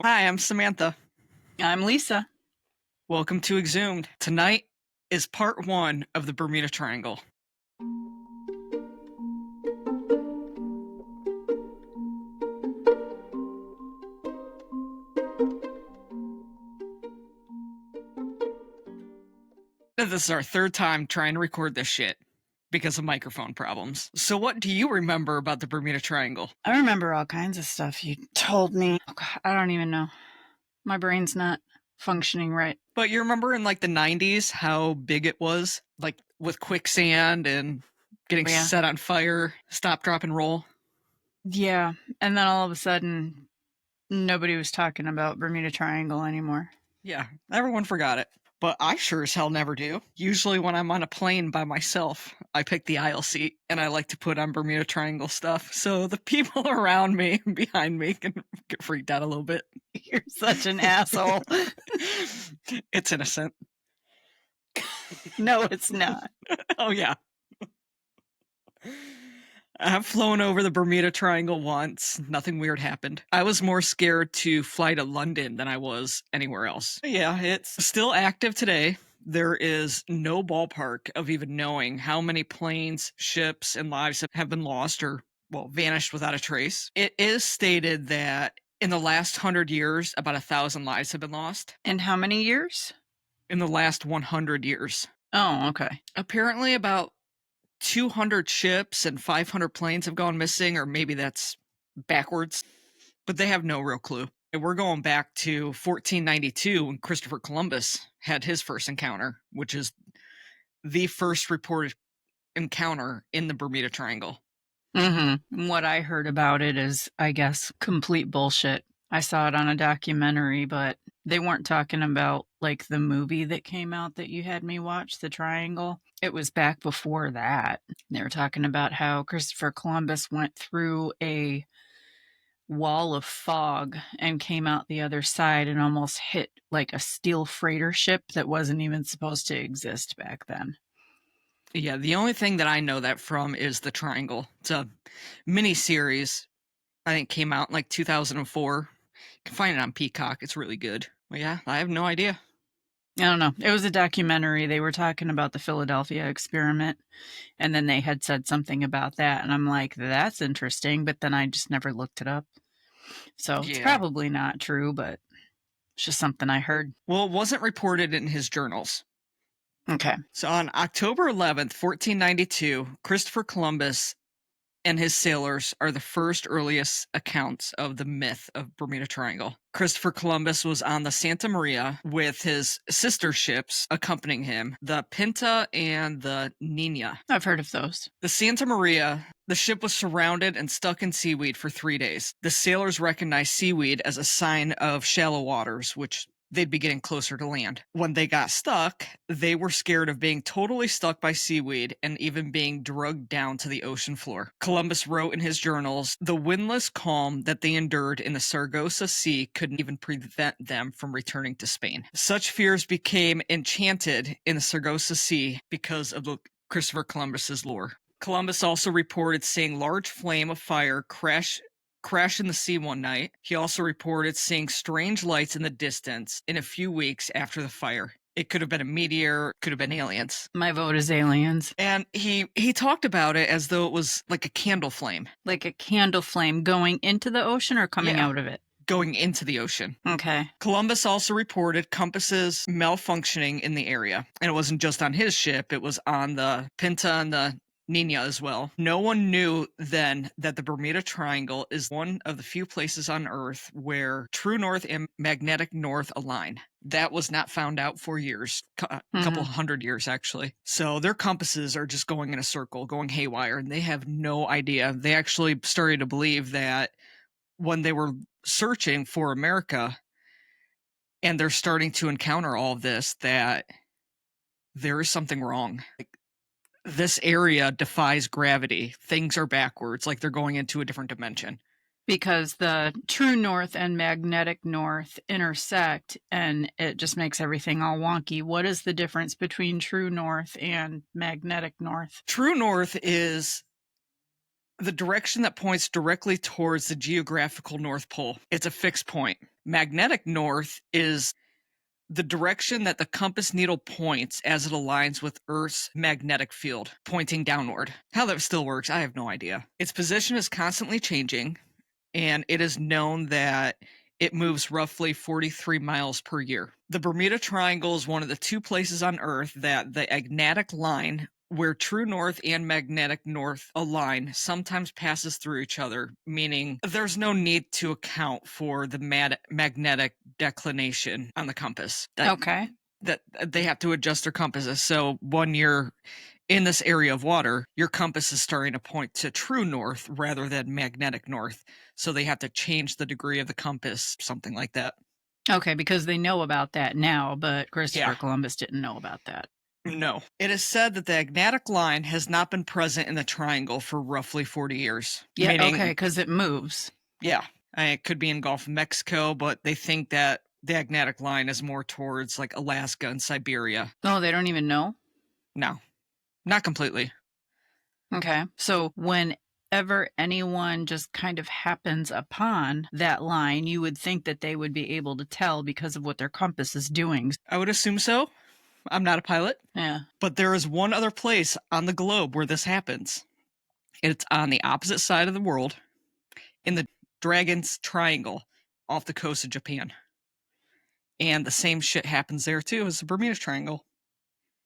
Hi, I'm Samantha. I'm Lisa. Welcome to X-UMED. Tonight is part 1 of the Bermuda Triangle. This is our third time trying to record this shit because of microphone problems. So what do you remember about the Bermuda Triangle? I remember all kinds of stuff you told me. Oh, God, I don't even know. My brain's not functioning right. But you remember in like the 90s how big it was? Like with quicksand and getting set on fire, stop, drop, and roll? Yeah, and then all of a sudden, nobody was talking about Bermuda Triangle anymore. Yeah, everyone forgot it. But I sure as hell never do. Usually when I'm on a plane by myself, I pick the aisle seat and I like to put on Bermuda Triangle stuff. So the people around me, behind me, can get freaked out a little bit. You're such an asshole. It's innocent. No, it's not. Oh, yeah. I've flown over the Bermuda Triangle once. Nothing weird happened. I was more scared to fly to London than I was anywhere else. Yeah, it's still active today. There is no ballpark of even knowing how many planes, ships, and lives have been lost or, well, vanished without a trace. It is stated that in the last 100 years, about 1,000 lives have been lost. In how many years? In the last 100 years. Oh, okay. Apparently about 200 ships and 500 planes have gone missing, or maybe that's backwards, but they have no real clue. We're going back to 1492 when Christopher Columbus had his first encounter, which is the first reported encounter in the Bermuda Triangle. Mm-hmm. What I heard about it is, I guess, complete bullshit. I saw it on a documentary, but they weren't talking about like the movie that came out that you had me watch, The Triangle. It was back before that. They were talking about how Christopher Columbus went through a wall of fog and came out the other side and almost hit like a steel freighter ship that wasn't even supposed to exist back then. Yeah, the only thing that I know that from is The Triangle. It's a mini-series. I think came out in like 2004. You can find it on Peacock. It's really good. Well, yeah, I have no idea. I don't know. It was a documentary. They were talking about the Philadelphia experiment, and then they had said something about that, and I'm like, that's interesting, but then I just never looked it up. So It's probably not true, but it's just something I heard. Well, it wasn't reported in his journals. Okay. So on October 11th, 1492, Christopher Columbus and his sailors are the first earliest accounts of the myth of Bermuda Triangle. Christopher Columbus was on the Santa Maria with his sister ships accompanying him, the Pinta and the Nina. I've heard of those. The Santa Maria, the ship was surrounded and stuck in seaweed for 3 days. The sailors recognized seaweed as a sign of shallow waters, which they'd be getting closer to land. When they got stuck, they were scared of being totally stuck by seaweed and even being drugged down to the ocean floor. Columbus wrote in his journals, the windless calm that they endured in the Sargasso Sea couldn't even prevent them from returning to Spain. Such fears became enchanted in the Sargasso Sea because of Christopher Columbus's lore. Columbus also reported seeing large flame of fire crash in the sea one night. He also reported seeing strange lights in the distance in a few weeks after the fire. It could have been a meteor, could have been aliens. My vote is aliens. And he talked about it as though it was like a candle flame. Like a candle flame going into the ocean or coming out of it? Going into the ocean. Okay. Columbus also reported compasses malfunctioning in the area. And it wasn't just on his ship, it was on the Pinta and the Nina as well. No one knew then that the Bermuda Triangle is one of the few places on Earth where true north and magnetic north align. That was not found out for years, a couple hundred years actually. So their compasses are just going in a circle, going haywire, and they have no idea. They actually started to believe that when they were searching for America and they're starting to encounter all of this, that there is something wrong. This area defies gravity. Things are backwards, like they're going into a different dimension. Because the true north and magnetic north intersect, and it just makes everything all wonky. What is the difference between true north and magnetic north? True north is the direction that points directly towards the geographical North Pole. It's a fixed point. Magnetic north is the direction that the compass needle points as it aligns with Earth's magnetic field, pointing downward. How that still works, I have no idea. Its position is constantly changing, and it is known that it moves roughly 43 miles per year. The Bermuda Triangle is one of the two places on Earth that the agnatic line, where true north and magnetic north align, sometimes passes through each other, meaning there's no need to account for the magnetic declination on the compass. Okay. That they have to adjust their compasses. So when you're in this area of water, your compass is starting to point to true north rather than magnetic north. So they have to change the degree of the compass, something like that. Okay, because they know about that now, but Christopher Yeah. Columbus didn't know about that. No. It is said that the agnatic line has not been present in the triangle for roughly 40 years. Yeah, Meaning, okay, because it moves. Yeah. It could be in Gulf of Mexico, but they think that the agnatic line is more towards like Alaska and Siberia. Oh, they don't even know? No, not completely. Okay. So whenever anyone just kind of happens upon that line, you would think that they would be able to tell because of what their compass is doing. I would assume so. I'm not a pilot. Yeah. But there is one other place on the globe where this happens. It's on the opposite side of the world in the Dragon's Triangle off the coast of Japan. And the same shit happens there too as the Bermuda Triangle.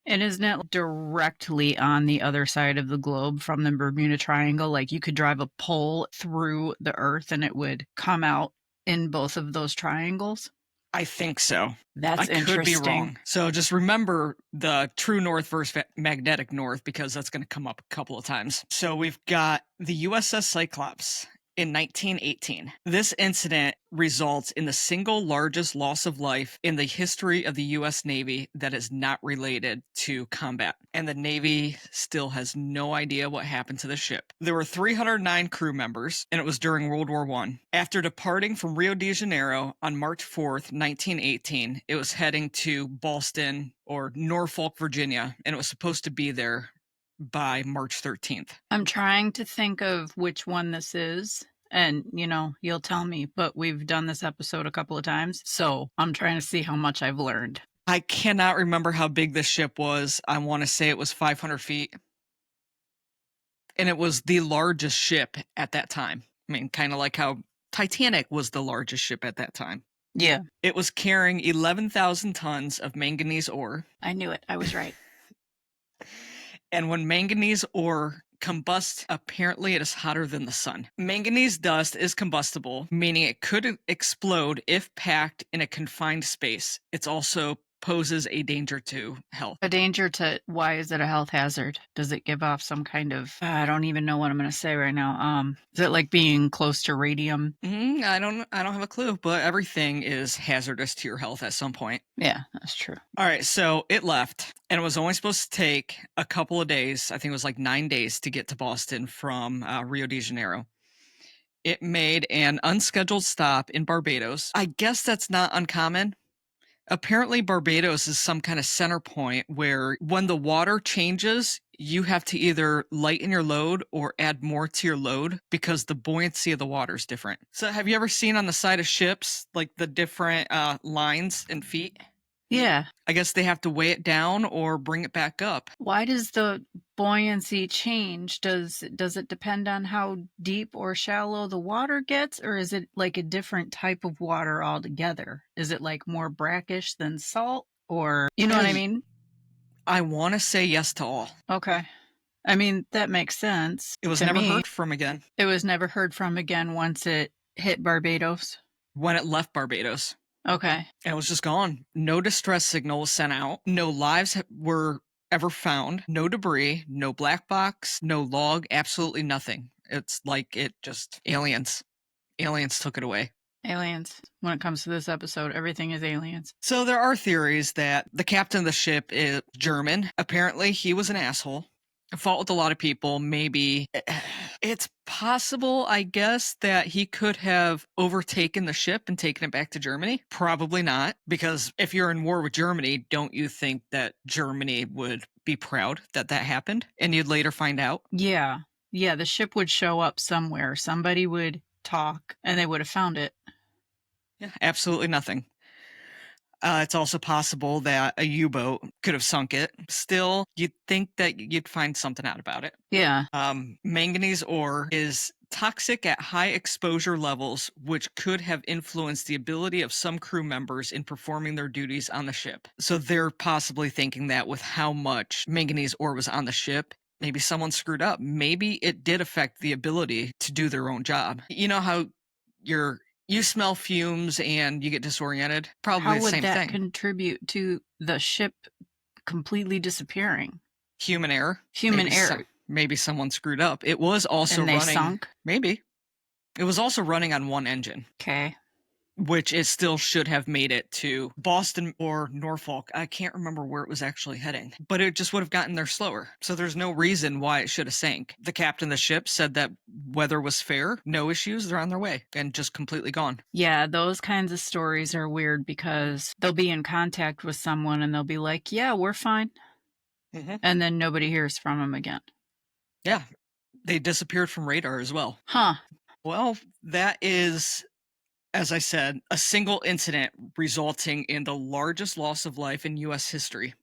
And isn't it directly on the other side of the globe from the Bermuda Triangle? Like you could drive a pole through the earth and it would come out in both of those triangles? I think so. That's interesting. I could be wrong. So just remember the true north versus magnetic north, because that's going to come up a couple of times. So we've got the USS Cyclops in 1918. This incident results in the single largest loss of life in the history of the U.S. Navy that is not related to combat. And the Navy still has no idea what happened to the ship. There were 309 crew members, and it was during World War I. After departing from Rio de Janeiro on March 4th, 1918, it was heading to Boston or Norfolk, Virginia, and it was supposed to be there by March 13th. I'm trying to think of which one this is. And, you'll tell me, but we've done this episode a couple of times. So I'm trying to see how much I've learned. I cannot remember how big this ship was. I want to say it was 500 feet. And it was the largest ship at that time. I mean, kind of like how Titanic was the largest ship at that time. Yeah. It was carrying 11,000 tons of manganese ore. I knew it. I was right. And when manganese ore combusts, apparently it is hotter than the sun. Manganese dust is combustible, meaning it could explode if packed in a confined space. It's also poses a danger to health. A danger to, why is it a health hazard? Does it give off some kind of, I don't even know what I'm going to say right now. Is it like being close to radium? I don't have a clue, but everything is hazardous to your health at some point. Yeah, that's true. All right, so it left, and it was only supposed to take a couple of days. I think it was like 9 days to get to Boston from Rio de Janeiro. It made an unscheduled stop in Barbados. I guess that's not uncommon. Apparently, Barbados is some kind of center point where when the water changes, you have to either lighten your load or add more to your load because the buoyancy of the water is different. So have you ever seen on the side of ships, like the different lines and feet? Yeah. I guess they have to weigh it down or bring it back up. Why does the buoyancy change? Does it depend on how deep or shallow the water gets, or is it like a different type of water altogether? Is it like more brackish than salt, or you know what I mean? I want to say yes to all. Okay. I mean, that makes sense. It was never heard from again. It was never heard from again once it hit Barbados? When it left Barbados. Okay. And it was just gone. No distress signal was sent out. No lives were ever found. No debris. No black box. No log. Absolutely nothing. It's like it just aliens. Aliens took it away. Aliens. When it comes to this episode, everything is aliens. So there are theories that the captain of the ship is German. Apparently, he was an asshole. Fought with a lot of people. Maybe it's possible, I guess, that he could have overtaken the ship and taken it back to Germany. Probably not, because if you're in war with Germany, don't you think that Germany would be proud that that happened? And you'd later find out? Yeah. Yeah, the ship would show up somewhere. Somebody would talk and they would have found it. Yeah, absolutely nothing. It's also possible that a U-boat could have sunk it. Still, you'd think that you'd find something out about it. Yeah. Manganese ore is toxic at high exposure levels, which could have influenced the ability of some crew members in performing their duties on the ship. So they're possibly thinking that with how much manganese ore was on the ship, maybe someone screwed up. Maybe it did affect the ability to do their own job. You know how you smell fumes and you get disoriented? Probably How the would same that thing. contribute to the ship completely disappearing? Human error. Human error. Maybe someone screwed up. It was also And they running. sunk? Maybe. It was also running on one engine, Okay. which it still should have made it to Boston or Norfolk. I can't remember where it was actually heading, but it just would have gotten there slower. So there's no reason why it should have sank. The captain of the ship said that weather was fair, no issues, they're on their way, and just completely gone. Yeah, those kinds of stories are weird because they'll be in contact with someone and they'll be like, yeah, we're fine. Mm-hmm. And then nobody hears from them again. Yeah, they disappeared from radar as well. Huh. Well, that is, as I said, a single incident resulting in the largest loss of life in U.S. history.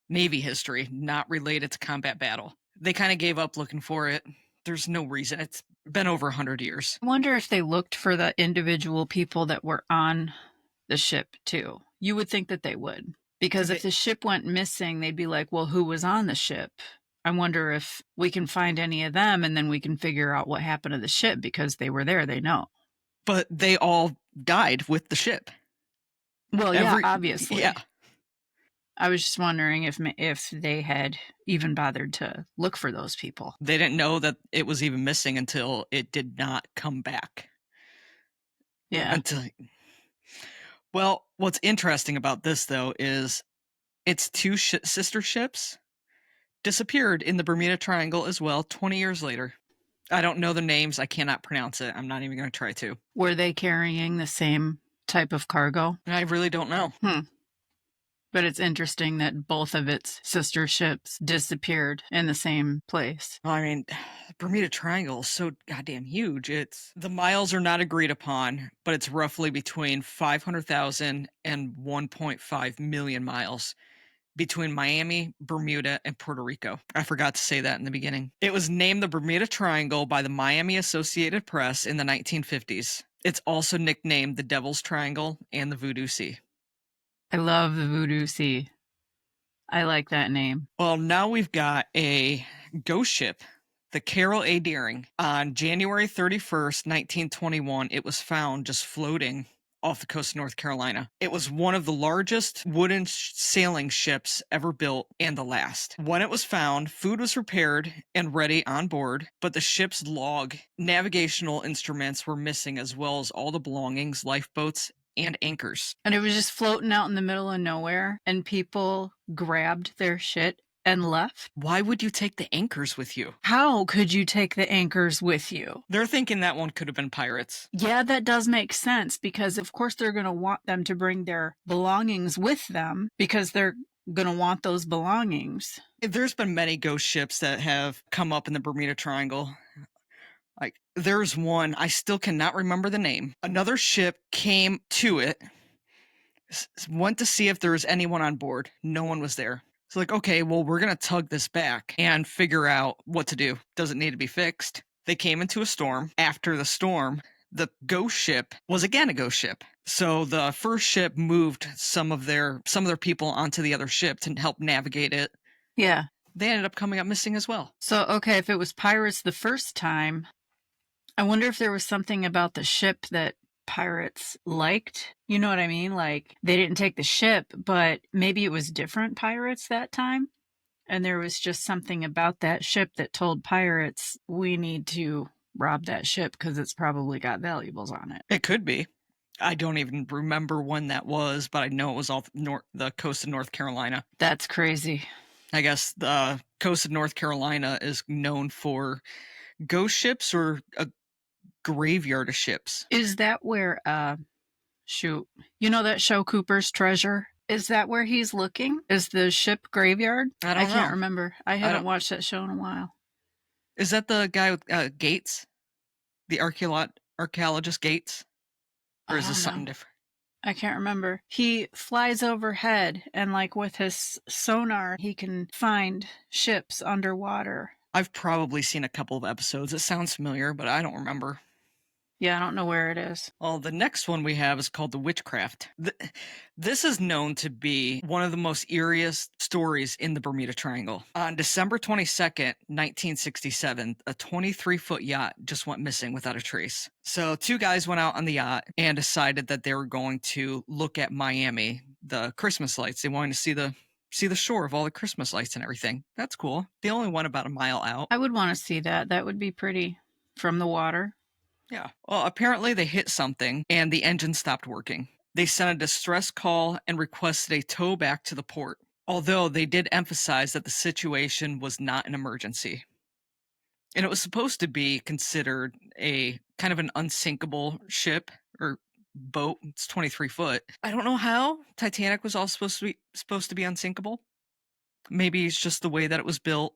Navy history, not related to combat battle. They kind of gave up looking for it. There's no reason. It's been over 100 years. I wonder if they looked for the individual people that were on the ship too. You would think that they would. Because if the ship went missing, they'd be like, well, who was on the ship? I wonder if we can find any of them and then we can figure out what happened to the ship because they were there, they know. But they all died with the ship. Well, yeah, obviously. Yeah. I was just wondering if they had even bothered to look for those people. They didn't know that it was even missing until it did not come back. Yeah. Well, what's interesting about this, though, is its two sister ships disappeared in the Bermuda Triangle as well 20 years later. I don't know the names. I cannot pronounce it. I'm not even going to try to. Were they carrying the same type of cargo? I really don't know. But it's interesting that both of its sister ships disappeared in the same place. I mean, Bermuda Triangle is so goddamn huge. The miles are not agreed upon, but it's roughly between 500,000 and 1.5 million miles between Miami, Bermuda, and Puerto Rico. I forgot to say that in the beginning. It was named the Bermuda Triangle by the Miami Associated Press in the 1950s. It's also nicknamed the Devil's Triangle and the Voodoo Sea. I love the Voodoo Sea. I like that name. Well, now we've got a ghost ship, the Carroll A. On January 31st, 1921, it was found just floating off the coast of North Carolina. It was one of the largest wooden sailing ships ever built and the last. When it was found, food was prepared and ready on board, but the ship's log, navigational instruments were missing as well as all the belongings, lifeboats, and anchors. And it was just floating out in the middle of nowhere, and people grabbed their shit and left. Why would you take the anchors with you? How could you take the anchors with you? They're thinking that one could have been pirates. Yeah, that does make sense because, of course, they're going to want them to bring their belongings with them because they're going to want those belongings. There's been many ghost ships that have come up in the Bermuda Triangle. Like, there's one, I still cannot remember the name. Another ship came to it, went to see if there was anyone on board. No one was there. So like, okay, well, we're going to tug this back and figure out what to do. Does it need to be fixed? They came into a storm. After the storm, the ghost ship was again a ghost ship. So the first ship moved some of their people onto the other ship to help navigate it. Yeah. They ended up coming up missing as well. So, okay, if it was pirates the first time, I wonder if there was something about the ship that pirates liked. You know what I mean? Like, they didn't take the ship, but maybe it was different pirates that time. And there was just something about that ship that told pirates, we need to rob that ship because it's probably got valuables on it. It could be. I don't even remember when that was, but I know it was off the coast of North Carolina. That's crazy. I guess the coast of North Carolina is known for ghost ships or a graveyard of ships. Is that where, you know that show Cooper's Treasure? Is that where he's looking? Is the ship graveyard? I don't know. Can't remember. I haven't watched that show in a while. Is that the guy with Gates? The archaeologist Gates? Or is I this don't something know. different? I can't remember. He flies overhead, and like with his sonar, he can find ships underwater. I've probably seen a couple of episodes. It sounds familiar, but I don't remember. Yeah, I don't know where it is. Well, the next one we have is called the Witchcraft. This is known to be one of the most eeriest stories in the Bermuda Triangle. On December 22nd, 1967, a 23-foot yacht just went missing without a trace. So 2 guys went out on the yacht and decided that they were going to look at Miami, the Christmas lights. They wanted to see the shore of all the Christmas lights and everything. That's cool. They only went about a mile out. I would want to see that. That would be pretty from the water. Yeah. Well, apparently they hit something and the engine stopped working. They sent a distress call and requested a tow back to the port, although they did emphasize that the situation was not an emergency. And it was supposed to be considered a kind of an unsinkable ship or boat. It's 23 foot. I don't know how Titanic was all supposed to be unsinkable. Maybe it's just the way that it was built.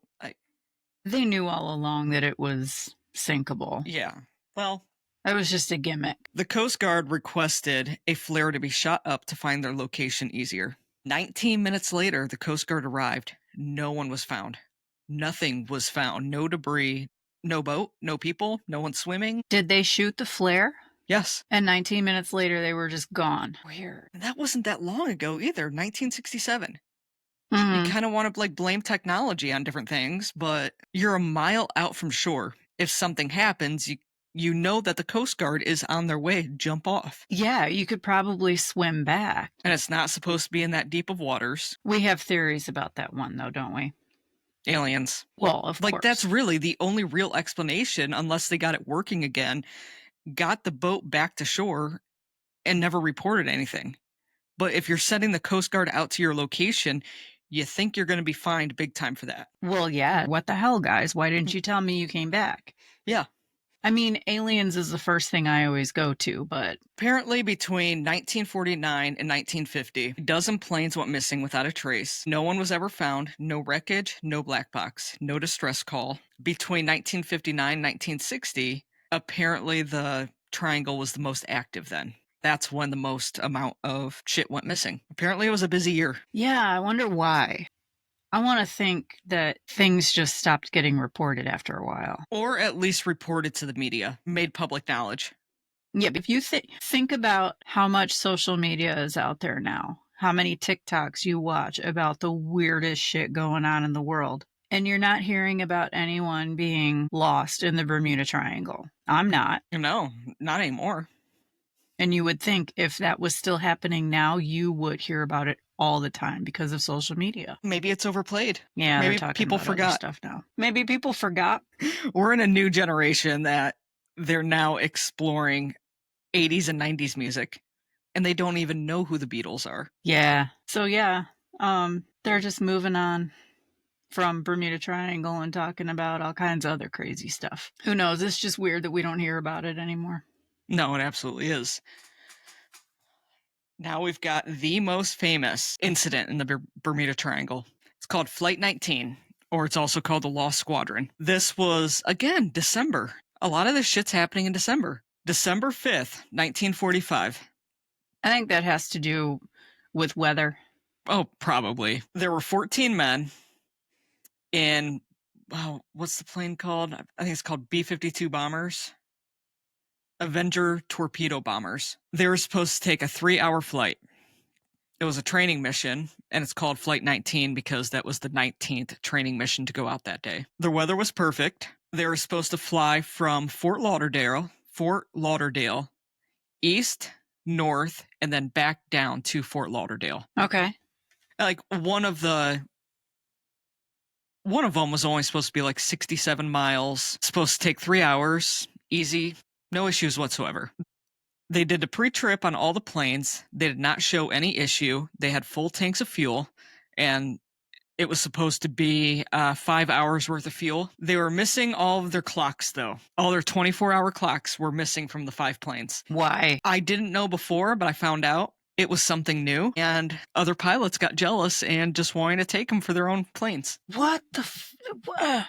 They knew all along that it was sinkable. Yeah. Well, That was just a gimmick. the Coast Guard requested a flare to be shot up to find their location easier. 19 minutes later, the Coast Guard arrived. No one was found. Nothing was found. No debris, no boat, no people, no one swimming. Did they shoot the flare? Yes. And 19 minutes later, they were just gone. Weird. And that wasn't that long ago either, 1967. Mhm. You kind of want to blame technology on different things, but you're a mile out from shore. If something happens, you know that the Coast Guard is on their way. Jump off. Yeah, you could probably swim back. And it's not supposed to be in that deep of waters. We have theories about that one, though, don't we? Aliens. Well, of course. That's really the only real explanation, unless they got it working again, got the boat back to shore and never reported anything. But if you're sending the Coast Guard out to your location, you think you're going to be fined big time for that. Well, yeah. What the hell, guys? Why didn't you tell me you came back? Yeah. I mean, aliens is the first thing I always go to, but Apparently, between 1949 and 1950, a dozen planes went missing without a trace. No one was ever found. No wreckage, no black box, no distress call. Between 1959 and 1960, apparently the triangle was the most active then. That's when the most amount of shit went missing. Apparently, it was a busy year. yeah, I wonder why. I want to think that things just stopped getting reported after a while. Or at least reported to the media, made public knowledge. Yeah, but if you think about how much social media is out there now, how many TikToks you watch about the weirdest shit going on in the world, and you're not hearing about anyone being lost in the Bermuda Triangle. I'm not. No, not anymore. And you would think if that was still happening now, you would hear about it all the time because of social media. Maybe it's overplayed. Yeah, Maybe they're talking people about other forgot. stuff now. Maybe people forgot. We're in a new generation that they're now exploring 80s and 90s music, and they don't even know who the Beatles are. Yeah. So yeah, they're just moving on from Bermuda Triangle and talking about all kinds of other crazy stuff. Who knows? It's just weird that we don't hear about it anymore. No, it absolutely is. Now we've got the most famous incident in the Bermuda Triangle. It's called Flight 19, or it's also called the Lost Squadron. This was, again, December. A lot of this shit's happening in December. December 5th, 1945. I think that has to do with weather. Oh, probably. There were 14 men in, what's the plane called? I think it's called B-52 bombers. Avenger torpedo bombers. They were supposed to take a 3-hour flight. It was a training mission, and it's called Flight 19 because that was the 19th training mission to go out that day. The weather was perfect. They were supposed to fly from Fort Lauderdale, east, north, and then back down to Fort Lauderdale. Okay. Like one of them was only supposed to be like 67 miles, supposed to take 3 hours, easy, no issues whatsoever. They did the pre-trip on all the planes. They did not show any issue. They had full tanks of fuel, and it was supposed to be 5 hours worth of fuel. They were missing all of their clocks, though. All their 24-hour clocks were missing from the 5 planes. Why? I didn't know before, but I found out It was something new, and other pilots got jealous and just wanted to take them for their own planes. What the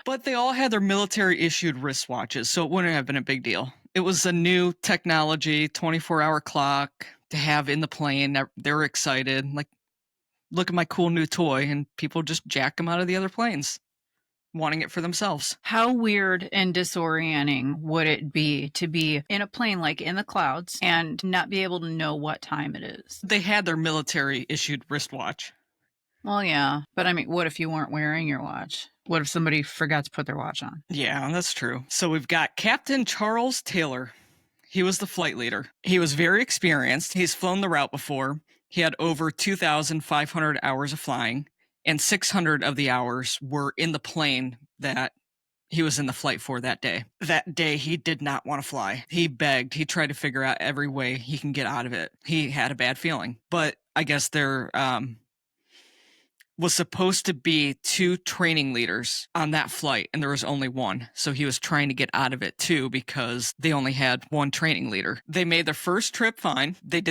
But they all had their military-issued wristwatches, so it wouldn't have been a big deal. It was a new technology, 24-hour clock to have in the plane. They were excited, like, look at my cool new toy, and people just jack them out of the other planes, wanting it for themselves. How weird and disorienting would it be to be in a plane like in the clouds and not be able to know what time it is? They had their military-issued wristwatch. Well, yeah, but I mean, what if you weren't wearing your watch? What if somebody forgot to put their watch on? Yeah, that's true. So we've got Captain Charles Taylor. He was the flight leader. He was very experienced. He's flown the route before. He had over 2,500 hours of flying, and 600 of the hours were in the plane that he was in the flight for that day. That day, he did not want to fly. He begged. He tried to figure out every way he can get out of it. He had a bad feeling. But I guess there was supposed to be 2 training leaders on that flight, and there was only 1. So he was trying to get out of it too because they only had 1 training leader. They made their first trip fine. They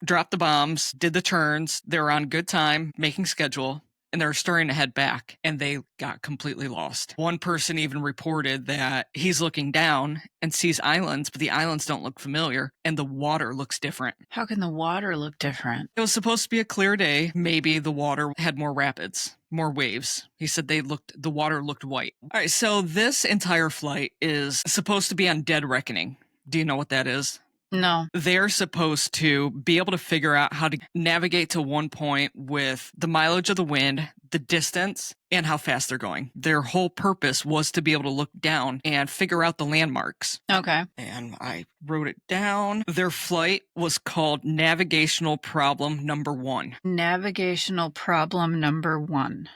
dropped the bombs, did the turns. They were on good time, making schedule, and they were starting to head back, and they got completely lost. One person even reported that he's looking down and sees islands, but the islands don't look familiar, and the water looks different. How can the water look different? It was supposed to be a clear day. Maybe the water had more rapids, more waves. He said the water looked white. All right, so this entire flight is supposed to be on dead reckoning. Do you know what that is? No. They're supposed to be able to figure out how to navigate to one point with the mileage of the wind, the distance, and how fast they're going. Their whole purpose was to be able to look down and figure out the landmarks. Okay. And I wrote it down. Their flight was called Navigational Problem Number 1. Navigational problem number 1.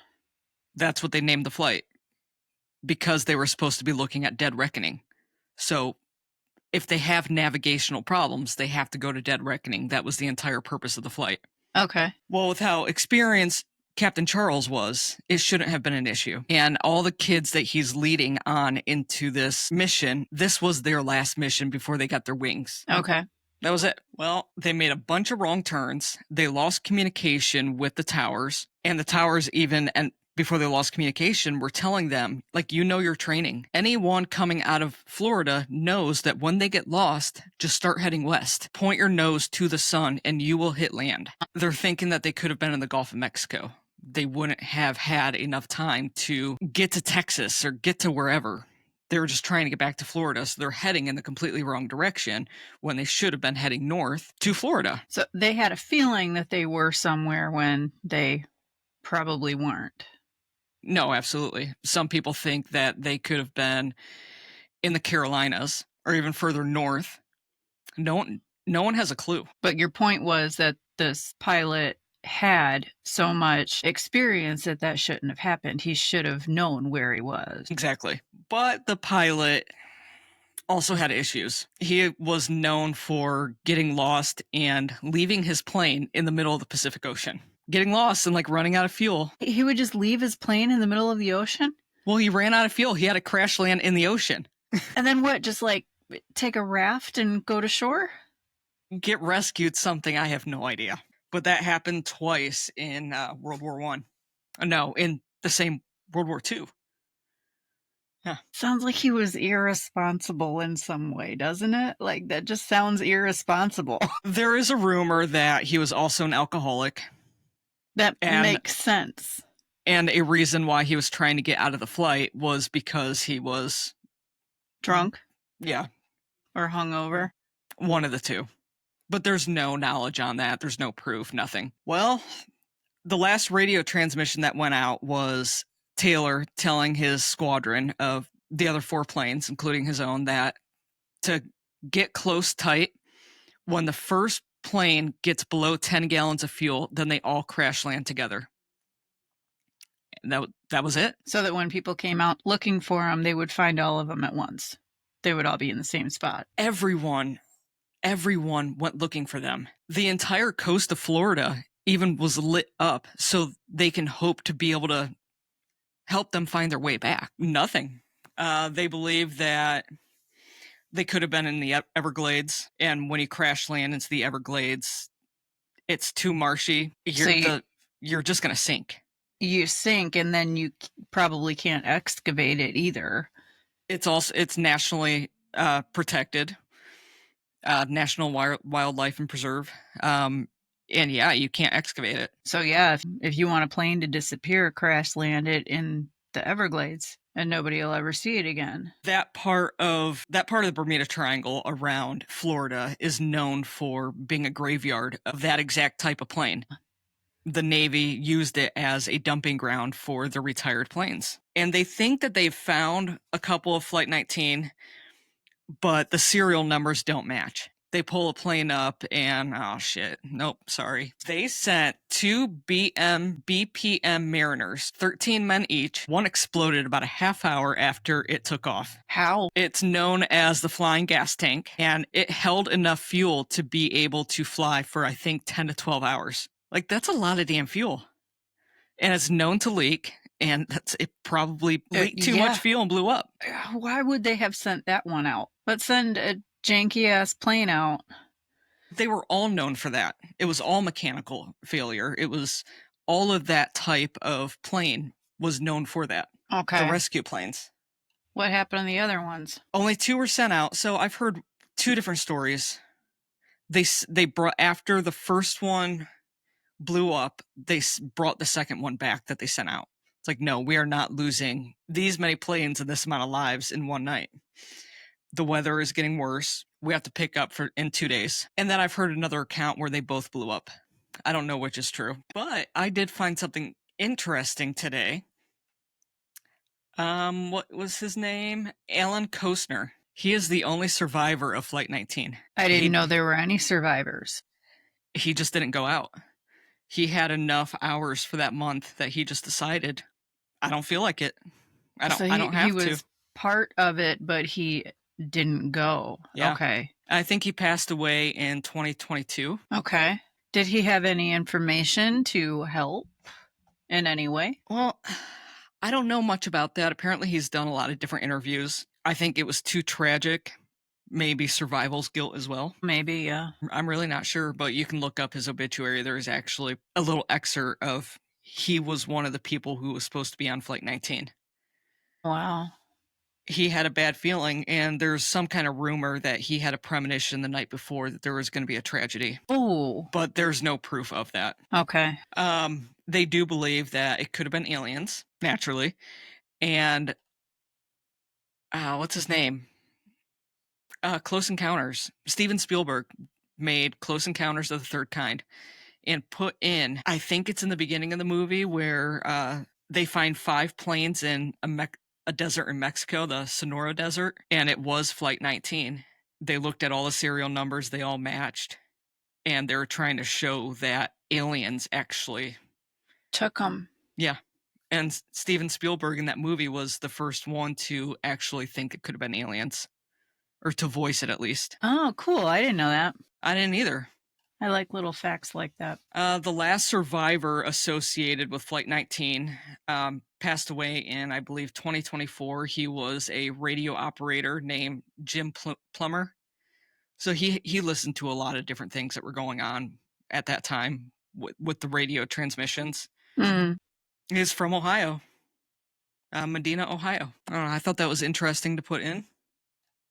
That's what they named the flight because they were supposed to be looking at dead reckoning. So if they have navigational problems, they have to go to dead reckoning. That was the entire purpose of the flight. Okay. Well, with how experienced Captain Charles was, it shouldn't have been an issue. And all the kids that he's leading on into this mission, this was their last mission before they got their wings. Okay. That was it. Well, they made a bunch of wrong turns. They lost communication with the towers, and the towers and before they lost communication, were telling them, like, you know your training. Anyone coming out of Florida knows that when they get lost, just start heading west. Point your nose to the sun and you will hit land. They're thinking that they could have been in the Gulf of Mexico. They wouldn't have had enough time to get to Texas or get to wherever. They were just trying to get back to Florida, so they're heading in the completely wrong direction when they should have been heading north to Florida. So they had a feeling that they were somewhere when they probably weren't. No, absolutely. Some people think that they could have been in the Carolinas or even further north. No one has a clue. But your point was that this pilot had so much experience that shouldn't have happened. He should have known where he was. Exactly. But the pilot also had issues. He was known for getting lost and leaving his plane in the middle of the Pacific Ocean. Getting lost and like running out of fuel. He would just leave his plane in the middle of the ocean? Well, he ran out of fuel. He had to crash land in the ocean. And then what? Just like take a raft and go to shore? Get rescued something. I have no idea. But that happened twice in World War I. No, in the same World War II. Yeah. Sounds like he was irresponsible in some way, doesn't it? Like that just sounds irresponsible. There is a rumor that he was also an alcoholic. That makes sense. And a reason why he was trying to get out of the flight was because he was drunk? Yeah. Or hungover? One of the two. But there's no knowledge on that. There's no proof, nothing. Well, the last radio transmission that went out was Taylor telling his squadron of the other 4 planes, including his own, that to get close tight, when the first plane gets below 10 gallons of fuel, then they all crash land together. That was it. So that when people came out looking for them, they would find all of them at once. They would all be in the same spot. Everyone went looking for them. The entire coast of Florida even was lit up so they can hope to be able to help them find their way back. Nothing. They believe that they could have been in the Everglades, and when he crash landed into the Everglades, It's too marshy. You're just going to sink. You sink, and then you probably can't excavate it either. It's nationally protected, National Wildlife and Preserve. And yeah, you can't excavate it. So yeah, if you want a plane to disappear, crash land it in the Everglades, and nobody will ever see it again. That part of the Bermuda Triangle around Florida is known for being a graveyard of that exact type of plane. The Navy used it as a dumping ground for the retired planes. And they think that they've found a couple of Flight 19, but the serial numbers don't match. They pull a plane up and, oh shit, nope, sorry. They sent 2 BPM Mariners, 13 men each. One exploded about a half hour after it took off. How? It's known as the flying gas tank, and it held enough fuel to be able to fly for, I think, 10 to 12 hours. Like, that's a lot of damn fuel. And it's known to leak, and it probably leaked too much fuel and blew up. Why would they have sent that one out? Let's send a janky-ass plane out. They were all known for that. It was all mechanical failure. It was all of that type of plane was known for that. Okay. The rescue planes. What happened to the other ones? Only 2 were sent out, so I've heard 2 different stories. They brought, after the first one blew up, they brought the second one back that they sent out. It's like, no, we are not losing these many planes and this amount of lives in one night. The weather is getting worse. We have to pick up in 2 days. And then I've heard another account where they both blew up. I don't know which is true, but I did find something interesting today. What was his name? Alan Kostner. He is the only survivor of Flight 19. I didn't know there were any survivors. He just didn't go out. He had enough hours for that month that he just decided, I don't feel like it. I don't have to. He was part of it, but he didn't go. Yeah. Okay. I think he passed away in 2022. Okay. Did he have any information to help in any way? Well, I don't know much about that. Apparently he's done a lot of different interviews. I think it was too tragic. Maybe survival's guilt as well. Maybe, yeah. I'm really not sure, but you can look up his obituary. There's actually a little excerpt of he was one of the people who was supposed to be on Flight 19. Wow. He had a bad feeling, and there's some kind of rumor that he had a premonition the night before that there was going to be a tragedy. Oh. But there's no proof of that. Okay. They do believe that it could have been aliens, naturally. And what's his name? Close Encounters. Steven Spielberg made Close Encounters of the Third Kind and put in, I think it's in the beginning of the movie, where they find 5 planes in a desert in Mexico, the Sonora Desert, and it was Flight 19. They looked at all the serial numbers, they all matched, and they were trying to show that aliens actually took them. Yeah. And Steven Spielberg in that movie was the first one to actually think it could have been aliens. Or to voice it, at least. Oh, cool. I didn't know that. I didn't either. I like little facts like that. The last survivor associated with Flight 19 passed away in, I believe, 2024. He was a radio operator named Jim Plummer. So he listened to a lot of different things that were going on at that time with the radio transmissions. Mm. He's from Ohio. Medina, Ohio. I don't know, I thought that was interesting to put in.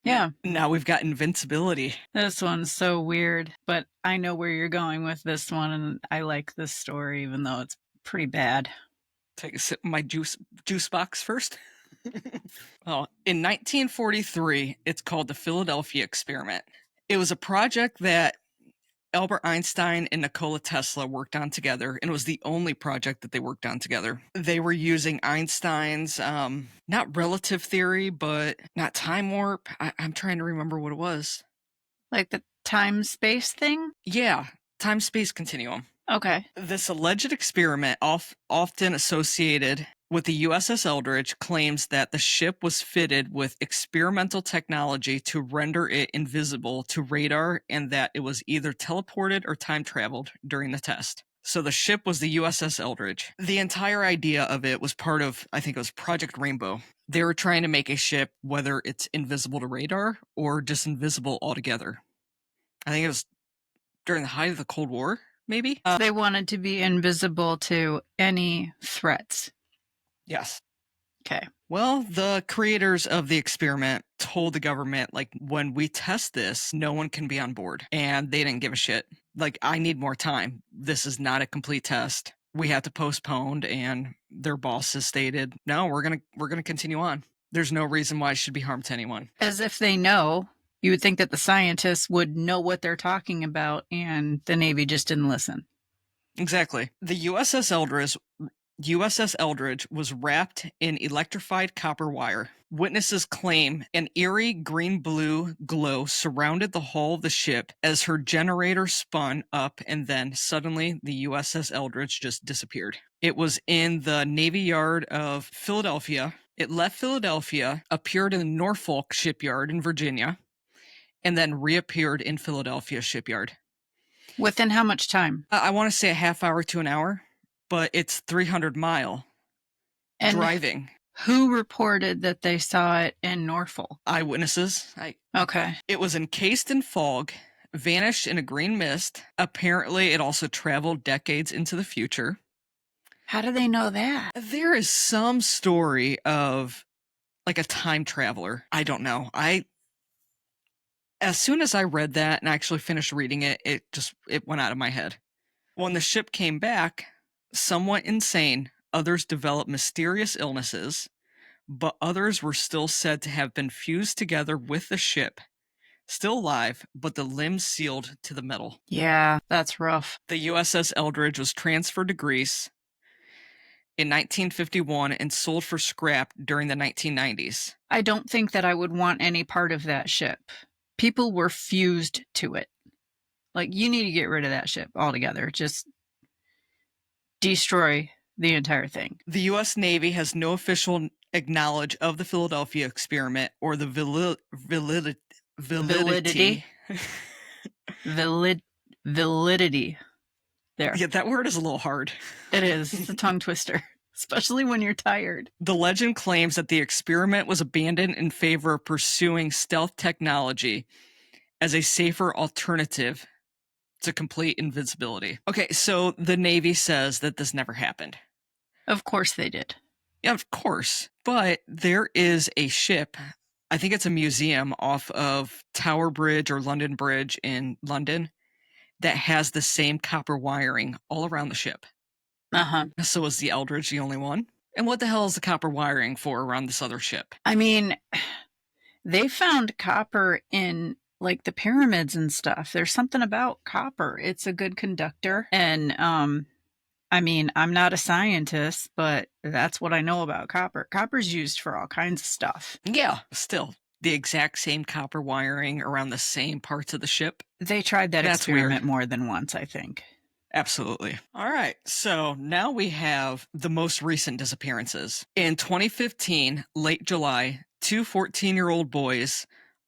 Yeah. Now we've got invincibility. This one's so weird, but I know where you're going with this one, and I like this story, even though it's pretty bad. Take a sip of my juice box first. Well, in 1943, it's called the Philadelphia Experiment. It was a project that Albert Einstein and Nikola Tesla worked on together, and it was the only project that they worked on together. They were using Einstein's, not relative theory, but not time warp. I'm trying to remember what it was. Like the time-space thing? Yeah, time-space continuum. Okay. This alleged experiment, often associated with the USS Eldridge, claims that the ship was fitted with experimental technology to render it invisible to radar, and that it was either teleported or time traveled during the test. So the ship was the USS Eldridge. The entire idea of it was part of, I think it was Project Rainbow. They were trying to make a ship, whether it's invisible to radar or just invisible altogether. I think it was during the height of the Cold War. maybe? They wanted to be invisible to any threats. Yes. Okay. Well, the creators of the experiment told the government, like, when we test this, no one can be on board. And they didn't give a shit. Like, I need more time. This is not a complete test. We have to postpone. And their boss has stated, no, we're gonna continue on. There's no reason why it should be harm to anyone. As if they know. You would think that the scientists would know what they're talking about, and the Navy just didn't listen. Exactly. The USS Eldridge was wrapped in electrified copper wire. Witnesses claim an eerie green-blue glow surrounded the hull of the ship as her generator spun up, and then suddenly the USS Eldridge just disappeared. It was in the Navy Yard of Philadelphia. It left Philadelphia, appeared in the Norfolk shipyard in Virginia, and then reappeared in Philadelphia shipyard. Within how much time? I want to say a half hour to an hour, but it's 300-mile And driving. who reported that they saw it in Norfolk? Eyewitnesses. Okay. It was encased in fog, vanished in a green mist. Apparently, it also traveled decades into the future. How do they know that? There is some story of like a time traveler. I don't know. As soon as I read that and actually finished reading it, it went out of my head. When the ship came back, somewhat insane, others developed mysterious illnesses, but others were still said to have been fused together with the ship, still alive, but the limbs sealed to the metal. Yeah, that's rough. The USS Eldridge was transferred to Greece in 1951 and sold for scrap during the 1990s. I don't think that I would want any part of that ship. People were fused to it. Like, you need to get rid of that ship altogether. Just destroy the entire thing. The U.S. Navy has no official acknowledge of the Philadelphia experiment or the validity. Validity. There. Yeah, that word is a little hard. It is. It's a tongue twister, especially when you're tired. The legend claims that the experiment was abandoned in favor of pursuing stealth technology as a safer alternative to complete invisibility. Okay, so the Navy says that this never happened. Of course they did. Yeah, of course. But there is a ship, I think it's a museum off of Tower Bridge or London Bridge in London, that has the same copper wiring all around the ship. Uh-huh. So is the Eldridge the only one? And what the hell is the copper wiring for around this other ship? I mean, they found copper in like the pyramids and stuff. There's something about copper. It's a good conductor. And I mean, I'm not a scientist, but that's what I know about copper. Copper's used for all kinds of stuff. Yeah, still the exact same copper wiring around the same parts of the ship. They tried that That's experiment weird. more than once, I think. Absolutely. All right. So now we have the most recent disappearances. In 2015, late July, two 14-year-old boys,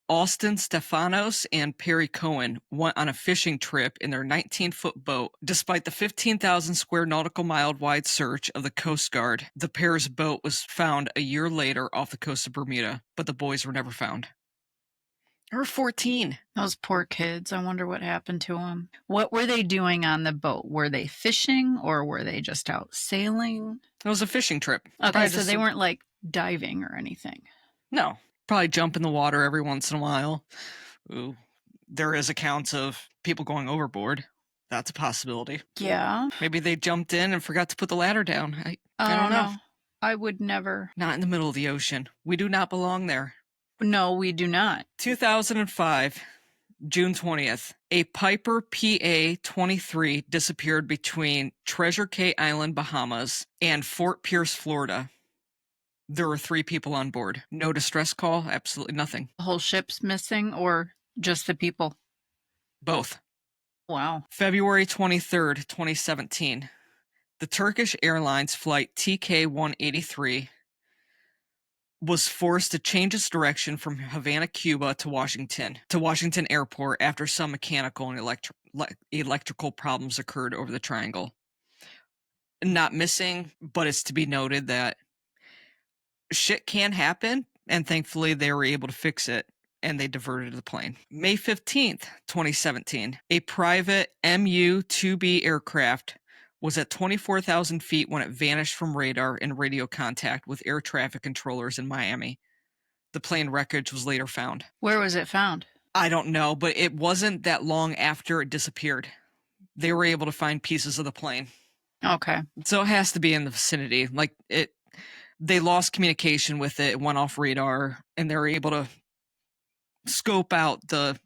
Austin Stefanos and Perry Cohen, went on a fishing trip in their 19-foot boat. Despite the 15,000 square nautical mile wide search of the Coast Guard, the pair's boat was found a year later off the coast of Bermuda, but the boys were never found. They were 14. Those poor kids. I wonder what happened to them. What were they doing on the boat? Were they fishing or were they just out sailing? It was a fishing trip. Okay, Probably so just they weren't like diving or anything. No. Probably jump in the water every once in a while. Ooh. There is accounts of people going overboard. That's a possibility. Yeah. Maybe they jumped in and forgot to put the ladder down. I don't know. I would never. Not in the middle of the ocean. We do not belong there. No, we do not. 2005, June 20th, a Piper PA-23 disappeared between Treasure Cay Island, Bahamas, and Fort Pierce, Florida. There were 3 people on board. No distress call, absolutely nothing. The whole ship's missing or just the people? Both. Wow. February 23rd, 2017, the Turkish Airlines flight TK-183 was forced to change its direction from Havana, Cuba to Washington Airport after some mechanical and electrical problems occurred over the triangle. Not missing, but it's to be noted that shit can happen, and thankfully they were able to fix it and they diverted the plane. May 15th, 2017, a private MU-2B aircraft was at 24,000 feet when it vanished from radar and radio contact with air traffic controllers in Miami. The plane wreckage was later found. Where was it found? I don't know, but it wasn't that long after it disappeared. They were able to find pieces of the plane. Okay. So it has to be in the vicinity. Like they lost communication with it, it went off radar, and they were able to scope out the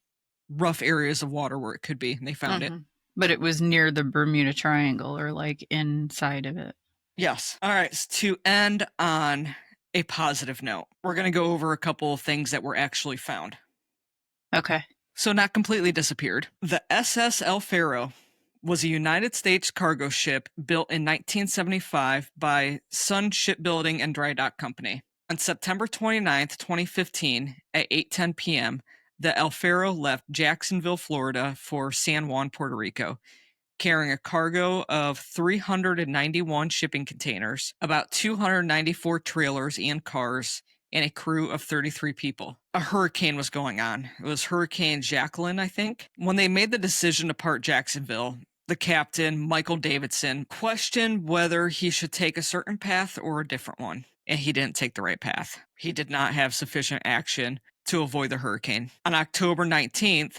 rough areas of water where it could be, and they found it. But it was near the Bermuda Triangle or like inside of it. Yes. All right. So to end on a positive note, we're going to go over a couple of things that were actually found. Okay. So not completely disappeared. The SS El Faro was a United States cargo ship built in 1975 by Sun Shipbuilding and Dry Dock Company. On September 29th, 2015, at 8:10 p.m., the El Faro left Jacksonville, Florida for San Juan, Puerto Rico, carrying a cargo of 391 shipping containers, about 294 trailers and cars, and a crew of 33 people. A hurricane was going on. It was Hurricane Jacqueline, I think. When they made the decision to part Jacksonville, the captain, Michael Davidson, questioned whether he should take a certain path or a different one, and he didn't take the right path. He did not have sufficient action to avoid the hurricane. On October 19th,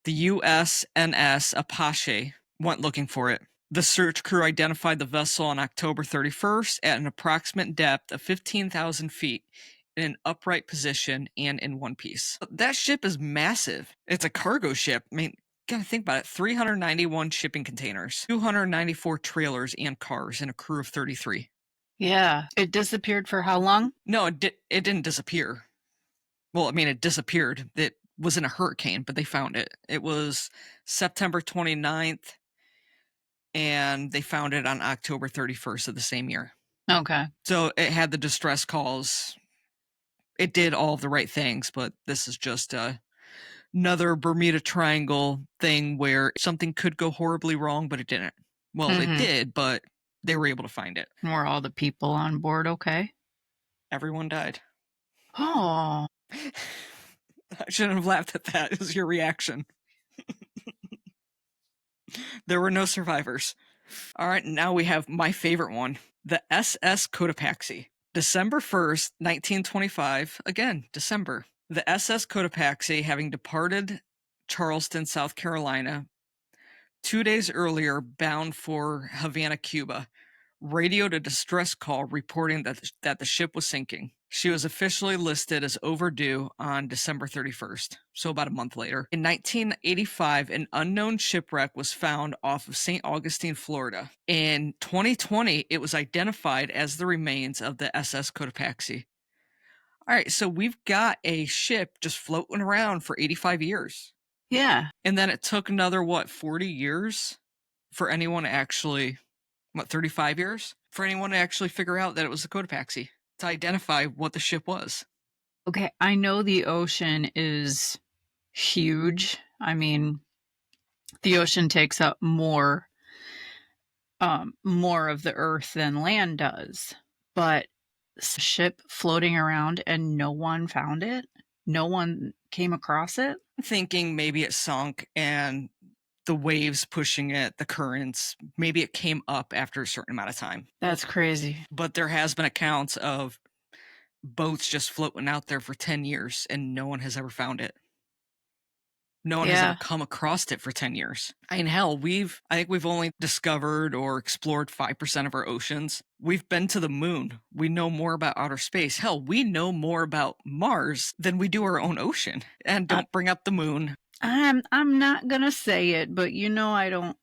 the USNS Apache went looking for it. The search crew identified the vessel on October 31st at an approximate depth of 15,000 feet in an upright position and in one piece. That ship is massive. It's a cargo ship. I mean, gotta think about it. 391 shipping containers, 294 trailers and cars, and a crew of 33. Yeah. It disappeared for how long? No, it didn't disappear. Well, I mean, it disappeared. It was in a hurricane, but they found it. It was September 29th, and they found it on October 31st of the same year. Okay. So it had the distress calls. It did all of the right things, but this is just another Bermuda Triangle thing where something could go horribly wrong, but it didn't. Well, it did, but they were able to find it. Were all the people on board okay? Everyone died. Oh. I shouldn't have laughed at that. It was your reaction. There were no survivors. All right, now we have my favorite one, the SS Cotopaxi. December 1st, 1925, again, December. The SS Cotopaxi, having departed Charleston, South Carolina, 2 days earlier, bound for Havana, Cuba, radioed a distress call reporting that the ship was sinking. She was officially listed as overdue on December 31st, so about a month later. In 1985, an unknown shipwreck was found off of St. Augustine, Florida. In 2020, it was identified as the remains of the SS Cotopaxi. All right, so we've got a ship just floating around for 85 years. Yeah. And then it took another, 40 years for anyone to actually, 35 years? For anyone to actually figure out that it was the Cotopaxi, to identify what the ship was. Okay, I know the ocean is huge. I mean, the ocean takes up more of the earth than land does. But a ship floating around and no one found it? No one came across it? I'm thinking maybe it sunk and the waves pushing it, the currents, maybe it came up after a certain amount of time. That's crazy. But there has been accounts of boats just floating out there for 10 years and no one has ever found it. No one has ever come across it for 10 years. I mean, hell, I think we've only discovered or explored 5% of our oceans. We've been to the moon. We know more about outer space. Hell, we know more about Mars than we do our own ocean. And don't bring up the moon. I'm not gonna say it, but I don't.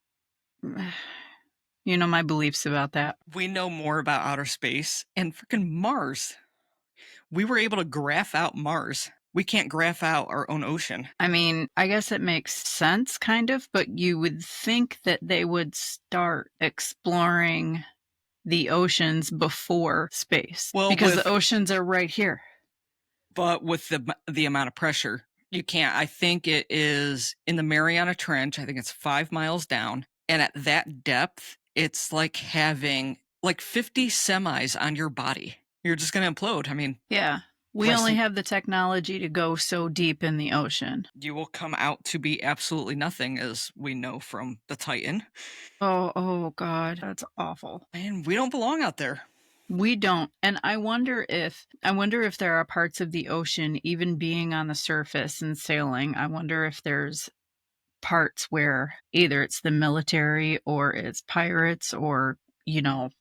My beliefs about that. We know more about outer space and freaking Mars. We were able to graph out Mars. We can't graph out our own ocean. I mean, I guess it makes sense, kind of, but you would think that they would start exploring the oceans before space. Well, because the oceans are right here. But with the amount of pressure, you can't. I think it is in the Mariana Trench. I think it's 5 miles down. And at that depth, it's like having 50 semis on your body. You're just going to implode. I mean, yeah. We only resting- have the technology to go so deep in the ocean. You will come out to be absolutely nothing, as we know from the Titan. Oh God, that's awful. And we don't belong out there. We don't. And I wonder if there are parts of the ocean, even being on the surface and sailing, I wonder if there's parts where either it's the military or it's pirates or,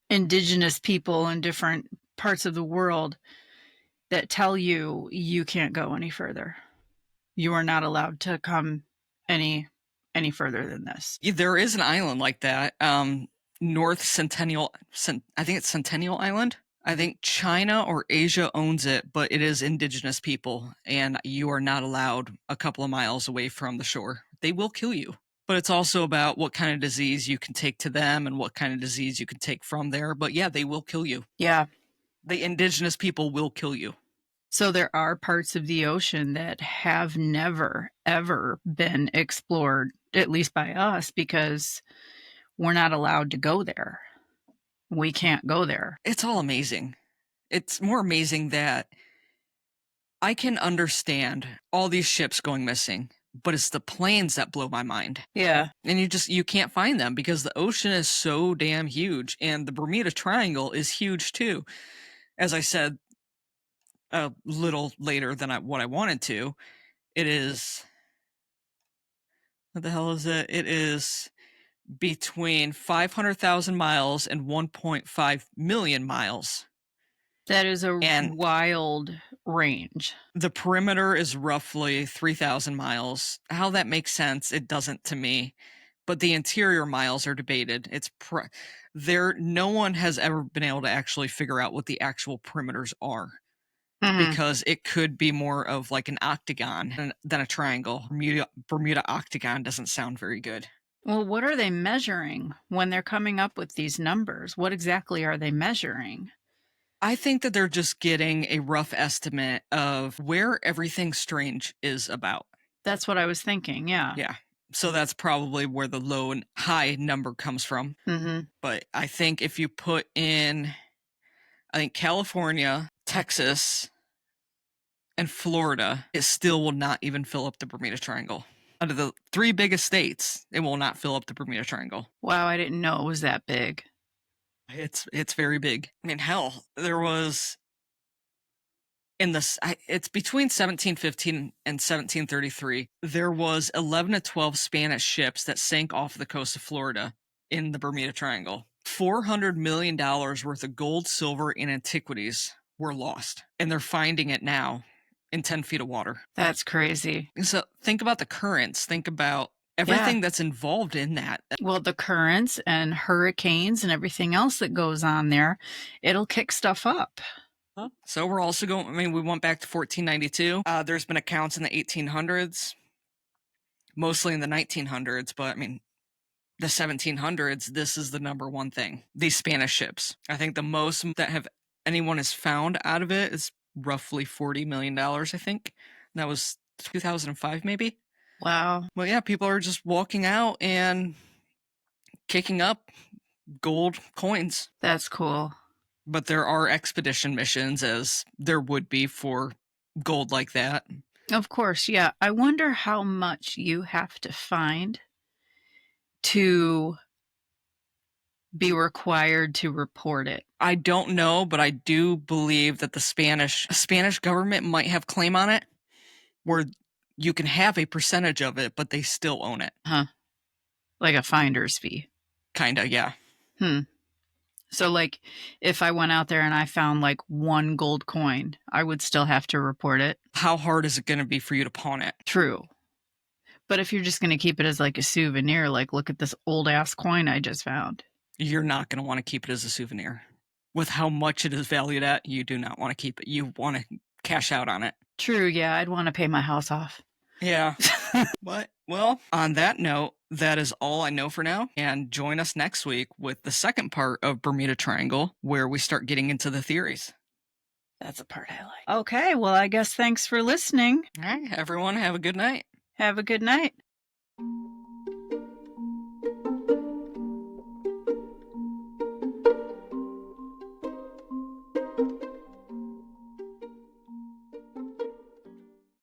indigenous people in different parts of the world that tell you you can't go any further. You are not allowed to come any further than this. There is an island like that. North Centennial, I think it's Centennial Island. I think China or Asia owns it, but it is indigenous people, and you are not allowed a couple of miles away from the shore. They will kill you. But it's also about what kind of disease you can take to them and what kind of disease you can take from there. But yeah, they will kill you. Yeah. The indigenous people will kill you. So there are parts of the ocean that have never, ever been explored, at least by us, because we're not allowed to go there. We can't go there. It's all amazing. It's more amazing that I can understand all these ships going missing, but it's the planes that blow my mind. Yeah. And you can't find them because the ocean is so damn huge, and the Bermuda Triangle is huge too. As I said a little later than what I wanted to, it is, what the hell is it? It is between 500,000 miles and 1.5 million miles. That is a And wild range. the perimeter is roughly 3,000 miles. How that makes sense, it doesn't to me. But the interior miles are debated. No one has ever been able to actually figure out what the actual perimeters are, because it could be more of like an octagon than a triangle. Bermuda octagon doesn't sound very good. Well, what are they measuring when they're coming up with these numbers? What exactly are they measuring? I think that they're just getting a rough estimate of where everything strange is about. That's what I was thinking, yeah. Yeah. So that's probably where the low and high number comes from. But I think if you put in, I think California, Texas, and Florida, it still will not even fill up the Bermuda Triangle. Out of the 3 biggest states, it will not fill up the Bermuda Triangle. Wow, I didn't know it was that big. It's very big. I mean, hell, there was it's between 1715 and 1733. There was 11 to 12 Spanish ships that sank off the coast of Florida in the Bermuda Triangle. $400 million worth of gold, silver, and antiquities were lost, and they're finding it now in 10 feet of water. That's crazy. So think about the currents. Think about everything that's involved in that. Well, the currents and hurricanes and everything else that goes on there, it'll kick stuff up. So we're also we went back to 1492. There's been accounts in the 1800s, mostly in the 1900s, but the 1700s, this is the number one thing. These Spanish ships. I think the most that anyone has found out of it is roughly $40 million, I think. That was 2005, maybe. Wow. Well, yeah, people are just walking out and kicking up gold coins. That's cool. But there are expedition missions, as there would be for gold like that. Of course, yeah. I wonder how much you have to find to be required to report it. I don't know, but I do believe that the Spanish government might have claim on it, where you can have a percentage of it, but they still own it. Huh. Like a finder's fee. Kinda, yeah. So, like, if I went out there and I found, like, 1 gold coin, I would still have to report it. How hard is it going to be for you to pawn it? True. But if you're just going to keep it as, like, a souvenir, like, look at this old-ass coin I just found. You're not going to want to keep it as a souvenir. With how much it is valued at, you do not want to keep it. You want to cash out on it. True, yeah. I'd want to pay my house off. Yeah. But, well, on that note, that is all I know for now. And join us next week with the second part of Bermuda Triangle, where we start getting into the theories. That's a part I like. Okay, well, I guess thanks for listening. All right, everyone, have a good night. Have a good night.